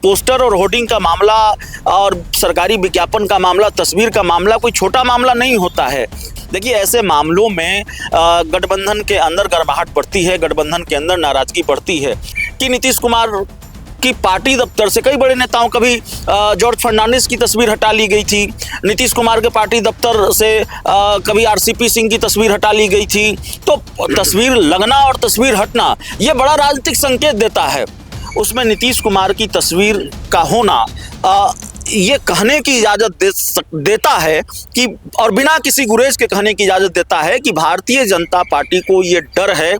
Poster और hoarding का मामला और सरकारी विज्ञापन का मामला, तस्वीर का मामला कोई छोटा मामला नहीं होता है। देखिए, ऐसे मामलों में गठबंधन के अंदर गर्माहट बढ़ती है, गठबंधन के अंदर नाराजगी बढ़ती है कि नीतीश कुमार की पार्टी दफ्तर से कई बड़े नेताओं, कभी जॉर्ज फर्नांडिस की तस्वीर हटा ली गई थी, नीतीश कुमार के पार्टी दफ्तर से कभी आरसीपी सिंह की तस्वीर हटा ली गई थी। तो तस्वीर लगना और तस्वीर हटना ये बड़ा राजनीतिक संकेत देता है। उसमें नीतीश कुमार की तस्वीर का होना ये कहने की इजाज़त देता है कि, और बिना किसी गुरेज के कहने की इजाज़त देता है कि भारतीय जनता पार्टी को ये डर है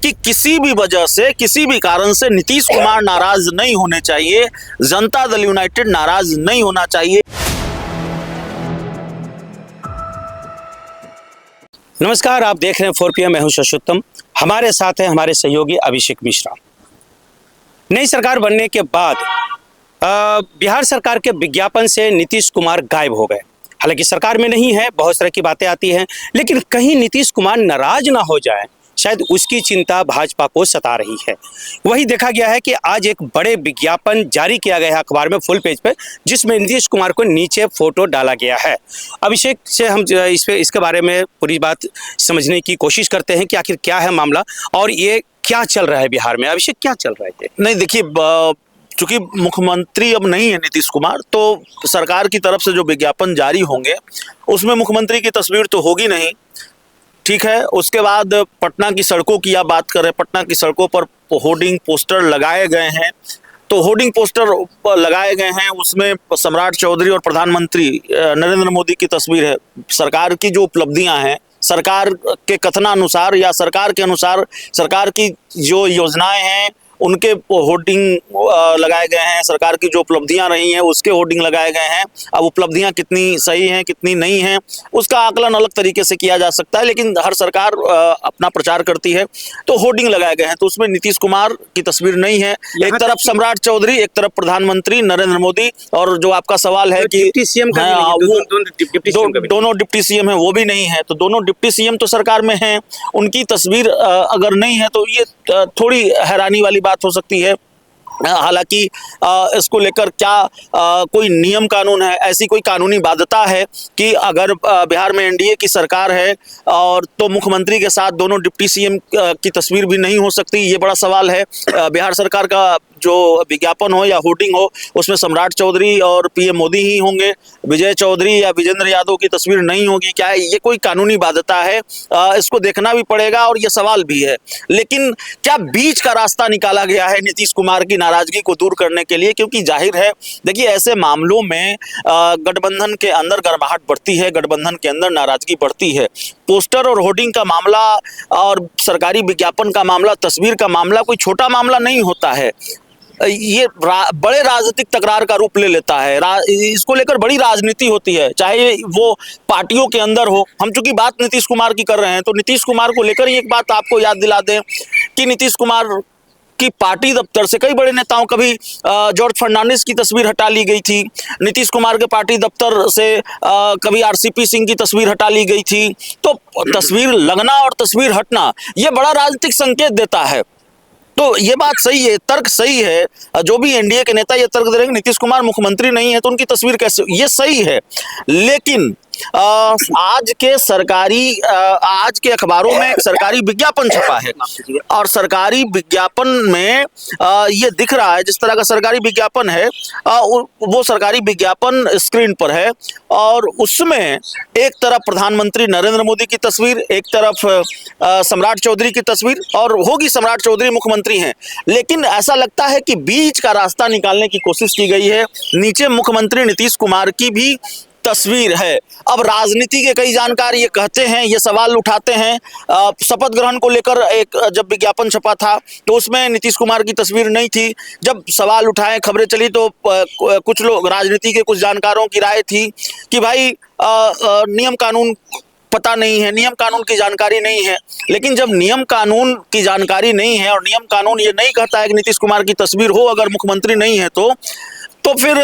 कि किसी भी वजह से, किसी भी कारण से नीतीश कुमार नाराज नहीं होने चाहिए, जनता दल यूनाइटेड नाराज नहीं होना चाहिए। नमस्कार, आप देख रहे हैं 4 PM। मैं हूं शशोत्तम। हमारे साथ हैं हमारे सहयोगी अभिषेक मिश्रा। नई सरकार बनने के बाद बिहार सरकार के विज्ञापन से नीतीश कुमार गायब हो गए। हालांकि सरकार में नहीं है, बहुत तरह की बातें आती हैं, लेकिन कहीं नीतीश कुमार नाराज ना हो जाए, शायद उसकी चिंता भाजपा को सता रही है। वही देखा गया है कि आज एक बड़े विज्ञापन जारी किया गया है अखबार में, फुल पेज पे, जिसमें नीतीश कुमार को नीचे फोटो डाला गया है। अभिषेक से हम इसके बारे में पूरी बात समझने की कोशिश करते हैं कि आखिर क्या है मामला और ये क्या चल रहा है बिहार में। अभिषेक, क्या चल रहा है? नहीं, देखिए, चूंकि मुख्यमंत्री अब नहीं है नीतीश कुमार, तो सरकार की तरफ से जो विज्ञापन जारी होंगे उसमें मुख्यमंत्री की तस्वीर तो होगी नहीं, ठीक है। उसके बाद पटना की सड़कों की आप बात करें, पटना की सड़कों पर होर्डिंग पोस्टर लगाए गए हैं। तो होर्डिंग पोस्टर लगाए गए हैं, उसमें सम्राट चौधरी और प्रधानमंत्री नरेंद्र मोदी की तस्वीर है। सरकार की जो उपलब्धियां हैं, सरकार के कथनानुसार या सरकार के अनुसार, सरकार की जो योजनाएं हैं उनके होर्डिंग लगाए गए हैं, सरकार की जो उपलब्धियां रही हैं उसके होर्डिंग लगाए गए हैं। अब उपलब्धियां कितनी सही हैं, कितनी नहीं हैं, उसका आकलन अलग तरीके से किया जा सकता है, लेकिन हर सरकार अपना प्रचार करती है। तो होर्डिंग लगाए गए हैं, तो उसमें नीतीश कुमार की तस्वीर नहीं है। एक तरफ सम्राट चौधरी, एक तरफ प्रधानमंत्री नरेंद्र मोदी, और जो आपका सवाल है कि दोनों डिप्टी सीएम है, वो भी नहीं है। तो दोनों डिप्टी सीएम तो सरकार में हैं, उनकी तस्वीर अगर नहीं है तो ये थोड़ी हैरानी वाली बात हो सकती है। हालांकि इसको लेकर क्या कोई नियम कानून है, ऐसी कोई कानूनी बाध्यता है कि अगर बिहार में एनडीए की सरकार है और तो मुख्यमंत्री के साथ दोनों डिप्टी सीएम की तस्वीर भी नहीं हो सकती? ये बड़ा सवाल है। बिहार सरकार का जो विज्ञापन हो या होर्डिंग हो, उसमें सम्राट चौधरी और पीएम मोदी ही होंगे, विजय चौधरी या विजेंद्र यादव की तस्वीर नहीं होगी। क्या ये कोई कानूनी बाध्यता है? इसको देखना भी पड़ेगा और ये सवाल भी है। लेकिन क्या बीच का रास्ता निकाला गया है नीतीश कुमार की नाराजगी को दूर करने के लिए? क्योंकि जाहिर है, देखिए, ऐसे मामलों में गठबंधन के अंदर गर्माहट बढ़ती है, गठबंधन के अंदर नाराजगी बढ़ती है। पोस्टर और होर्डिंग का मामला और सरकारी विज्ञापन का मामला, तस्वीर का मामला कोई छोटा मामला नहीं होता है। ये बड़े राजनीतिक तकरार का रूप ले लेता है। इसको लेकर बड़ी राजनीति होती है, चाहे वो पार्टियों के अंदर हो। हम चूंकि बात नीतीश कुमार की कर रहे हैं, तो नीतीश कुमार को लेकर एक बात आपको याद दिला दें कि नीतीश कुमार की पार्टी दफ्तर से कई बड़े नेताओं, कभी जॉर्ज फर्नांडिस की तस्वीर हटा ली गई थी, नीतीश कुमार के पार्टी दफ्तर से कभी आरसीपी सिंह की तस्वीर हटा ली गई थी। तो तस्वीर लगना और तस्वीर हटना ये बड़ा राजनीतिक संकेत देता है। तो ये बात सही है, तर्क सही है। जो भी एनडीए के नेता ये तर्क दे रहे हैं नीतीश कुमार मुख्यमंत्री नहीं है तो उनकी तस्वीर कैसे, ये सही है। लेकिन आज के अखबारों में एक सरकारी विज्ञापन छपा है और सरकारी विज्ञापन में ये दिख रहा है, जिस तरह का सरकारी विज्ञापन है वो सरकारी विज्ञापन स्क्रीन पर है और उसमें एक तरफ प्रधानमंत्री नरेंद्र मोदी की तस्वीर, एक तरफ सम्राट चौधरी की तस्वीर, और होगी सम्राट चौधरी मुख्यमंत्री हैं। लेकिन ऐसा लगता है कि बीच का रास्ता निकालने की कोशिश की गई है, नीचे मुख्यमंत्री नीतीश कुमार की भी तस्वीर है। अब राजनीति के कई जानकार ये कहते हैं, ये सवाल उठाते हैं, शपथ ग्रहण को लेकर एक जब विज्ञापन छपा था तो उसमें नीतीश कुमार की तस्वीर नहीं थी। जब सवाल उठाए, खबरें चली, तो कुछ लोग, राजनीति के कुछ जानकारों की राय थी कि भाई नियम कानून पता नहीं है, नियम कानून की जानकारी नहीं है। लेकिन जब नियम कानून की जानकारी नहीं है और नियम कानून ये नहीं कहता है कि नीतीश कुमार की तस्वीर हो अगर मुख्यमंत्री नहीं है तो फिर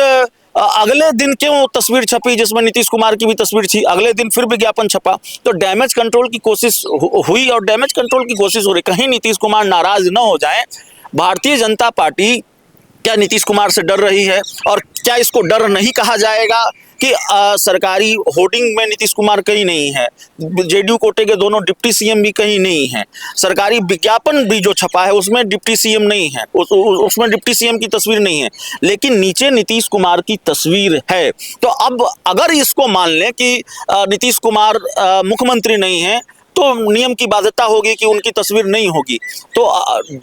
अगले दिन क्यों तस्वीर छपी जिसमें नीतीश कुमार की भी तस्वीर थी? अगले दिन फिर विज्ञापन छपा। तो डैमेज कंट्रोल की कोशिश हुई और डैमेज कंट्रोल की कोशिश हो रही, कहीं नीतीश कुमार नाराज न हो जाएं। भारतीय जनता पार्टी क्या नीतीश कुमार से डर रही है? और क्या इसको डर नहीं कहा जाएगा कि सरकारी होर्डिंग में नीतीश कुमार कहीं नहीं है, जेडीयू कोटे के दोनों डिप्टी सीएम भी कहीं नहीं है, सरकारी विज्ञापन भी जो छपा है उसमें डिप्टी सीएम नहीं है, उसमें डिप्टी सीएम की तस्वीर नहीं है, लेकिन नीचे नीतीश कुमार की तस्वीर है। तो अब अगर इसको मान लें कि नीतीश कुमार मुख्यमंत्री नहीं है तो नियम की बाध्यता होगी कि उनकी तस्वीर नहीं होगी। तो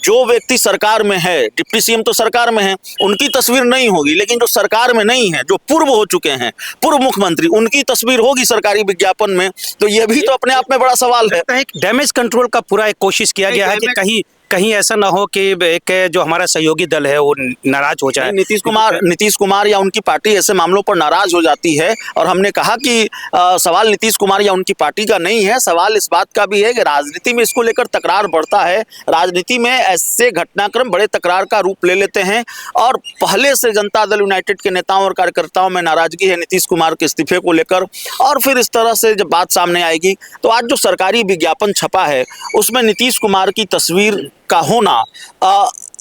जो व्यक्ति सरकार में है, डिप्टी सीएम तो सरकार में है, उनकी तस्वीर नहीं होगी, लेकिन जो सरकार में नहीं है, जो पूर्व हो चुके हैं, पूर्व मुख्यमंत्री, उनकी तस्वीर होगी सरकारी विज्ञापन में। तो यह भी तो अपने आप में बड़ा सवाल है। डैमेज कंट्रोल का पूरा एक कोशिश किया गया है कि कहीं कहीं ऐसा ना हो कि एक जो हमारा सहयोगी दल है वो नाराज हो जाए। नीतीश कुमार या उनकी पार्टी ऐसे मामलों पर नाराज हो जाती है, और हमने कहा कि सवाल नीतीश कुमार या उनकी पार्टी का नहीं है, सवाल इस बात का भी है कि राजनीति में इसको लेकर तकरार बढ़ता है। राजनीति में ऐसे घटनाक्रम बड़े तकरार का रूप ले लेते हैं, और पहले से जनता दल यूनाइटेड के नेताओं और कार्यकर्ताओं में नाराजगी है नीतीश कुमार के इस्तीफे को लेकर। और फिर इस तरह से जब बात सामने आएगी तो आज जो सरकारी विज्ञापन छपा है उसमें नीतीश कुमार की तस्वीर का होना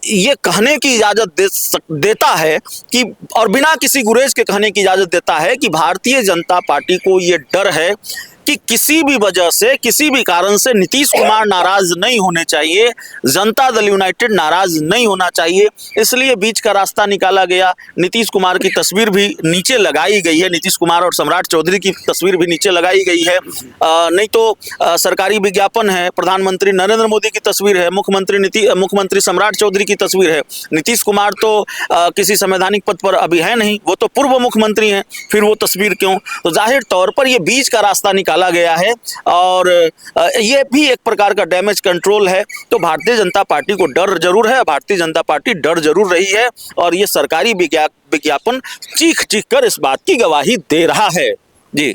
ये कहने की इजाजत देता है कि, और बिना किसी गुरेज के कहने की इजाजत देता है कि भारतीय जनता पार्टी को ये डर है कि किसी भी वजह से, किसी भी कारण से नीतीश कुमार नाराज नहीं होने चाहिए, जनता दल यूनाइटेड नाराज नहीं होना चाहिए, इसलिए बीच का रास्ता निकाला गया। नीतीश कुमार की तस्वीर भी नीचे लगाई गई है, नीतीश कुमार और सम्राट चौधरी की तस्वीर भी नीचे लगाई गई है। नहीं तो सरकारी विज्ञापन है, प्रधानमंत्री नरेंद्र मोदी की तस्वीर है, मुख्यमंत्री सम्राट चौधरी की तस्वीर है। नीतीश कुमार तो किसी संवैधानिक पद पर अभी है नहीं, वो तो पूर्व मुख्यमंत्री हैं, फिर वो तस्वीर क्यों? तो जाहिर तौर पर ये बीच का रास्ता निकाला गया है, और ये भी एक प्रकार का डैमेज कंट्रोल है। तो भारतीय जनता पार्टी को डर जरूर है, भारतीय जनता पार्टी डर जरूर रही है, और ये सरकारी विज्ञापन चीख चीख कर इस बात की गवाही दे रहा है। जी,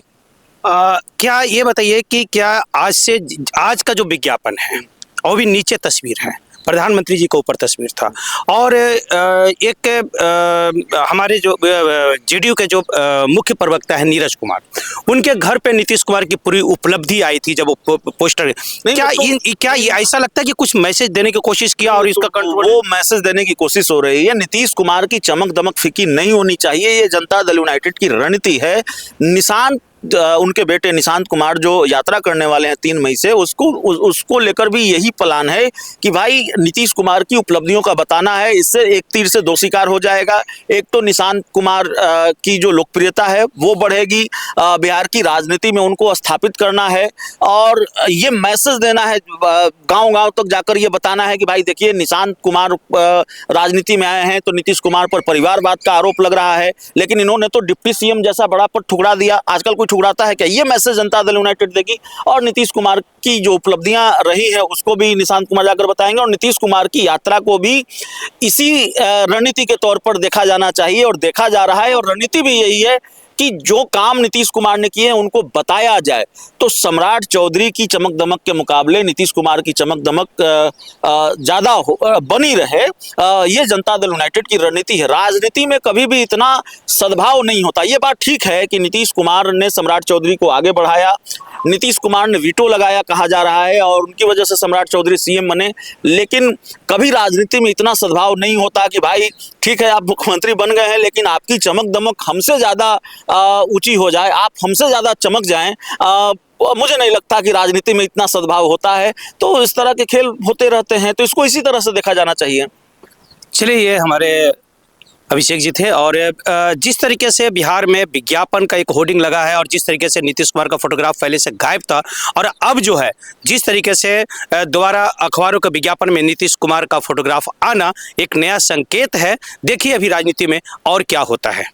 क्या ये बताइए कि क्या आज का जो विज्ञापन है और भी नीचे तस्वीर है, प्रधानमंत्री जी के ऊपर तस्वीर था, और एक हमारे जो जेडीयू के जो मुख्य प्रवक्ता है नीरज कुमार, उनके घर पे नीतीश कुमार की पूरी उपलब्धि आई थी जब वो पोस्टर, क्या ये ऐसा लगता है कि कुछ मैसेज देने की कोशिश किया और इसका कंट्रोल, वो मैसेज देने की कोशिश हो रही है? नीतीश कुमार की चमक दमक फीकी नहीं होनी चाहिए, ये जनता दल यूनाइटेड की रणनीति है। उनके बेटे निशांत कुमार जो यात्रा करने वाले हैं 3 मई से, उसको लेकर भी यही प्लान है कि भाई नीतीश कुमार की उपलब्धियों का बताना है। इससे एक तीर से 2 शिकार हो जाएगा। एक तो निशांत कुमार की जो लोकप्रियता है वो बढ़ेगी, बिहार की राजनीति में उनको स्थापित करना है, और ये मैसेज देना है, गांव-गांव तक जाकर ये बताना है कि भाई देखिए, निशांत कुमार राजनीति में आए हैं तो नीतीश कुमार पर परिवारवाद का आरोप लग रहा है, लेकिन इन्होंने तो डिप्टी सीएम जैसा बड़ा पद ठुकरा दिया। आजकल कोई ठुकराता है क्या? ये मैसेज जनता दल यूनाइटेड देगी, और नीतीश कुमार की जो उपलब्धियां रही है उसको भी निशांत कुमार जाकर बताएंगे, और नीतीश कुमार की यात्रा को भी इसी रणनीति के तौर पर देखा जाना चाहिए, और देखा जा रहा है। और रणनीति भी यही है कि जो काम नीतीश कुमार ने किए हैं उनको बताया जाए। तो सम्राट चौधरी की चमक दमक के मुकाबले नीतीश कुमार की चमक दमक ज्यादा बनी रहे, ये जनता दल यूनाइटेड की रणनीति है। राजनीति में कभी भी इतना सद्भाव नहीं होता। ये बात ठीक है कि नीतीश कुमार ने सम्राट चौधरी को आगे बढ़ाया, नीतीश कुमार ने वीटो लगाया कहा जा रहा है, और उनकी वजह से सम्राट चौधरी सीएम बने, लेकिन कभी राजनीति में इतना सद्भाव नहीं होता कि भाई ठीक है आप मुख्यमंत्री बन गए हैं, लेकिन आपकी चमक दमक हमसे ज्यादा ऊंची हो जाए, आप हमसे ज्यादा चमक जाएं। मुझे नहीं लगता कि राजनीति में इतना सद्भाव होता है। तो इस तरह के खेल होते रहते हैं, तो इसको इसी तरह से देखा जाना चाहिए। चलिए, ये हमारे अभिषेक जी थे, और जिस तरीके से बिहार में विज्ञापन का एक होर्डिंग लगा है, और जिस तरीके से नीतीश कुमार का फोटोग्राफ पहले से गायब था, और अब जो है जिस तरीके से दोबारा अखबारों के विज्ञापन में नीतीश कुमार का फोटोग्राफ आना एक नया संकेत है। देखिए अभी राजनीति में और क्या होता है।